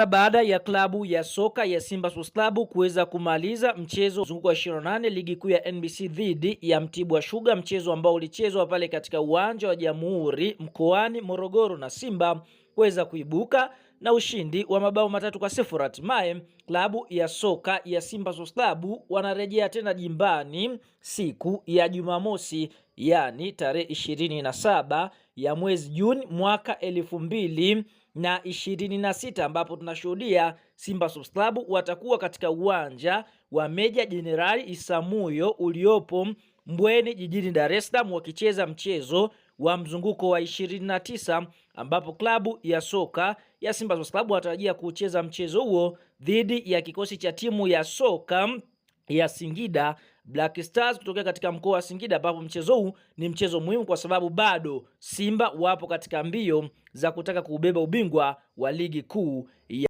Baada ya klabu ya soka ya Simba Sports Club kuweza kumaliza mchezo mzunguko wa 28 ligi kuu ya NBC dhidi ya Mtibwa Sugar, mchezo ambao ulichezwa pale katika uwanja wa Jamhuri mkoani Morogoro, na Simba kuweza kuibuka na ushindi wa mabao 3-0. Hatimaye klabu ya soka ya Simba Sports Club wanarejea tena jimbani siku ya Jumamosi, yani tarehe 27 ya mwezi Juni mwaka 2026, ambapo tunashuhudia Simba Sports Club watakuwa katika uwanja wa Meja Jenerali Isamuhyo uliopo Mbweni jijini Dar es Salaam wakicheza mchezo wa mzunguko wa 29, ambapo klabu ya soka ya Simba Sports Club watarajia kucheza mchezo huo dhidi ya kikosi cha timu ya soka ya Singida Black Stars kutokea katika mkoa wa Singida, ambapo mchezo huu ni mchezo muhimu kwa sababu bado Simba wapo katika mbio za kutaka kubeba ubingwa wa ligi kuu ya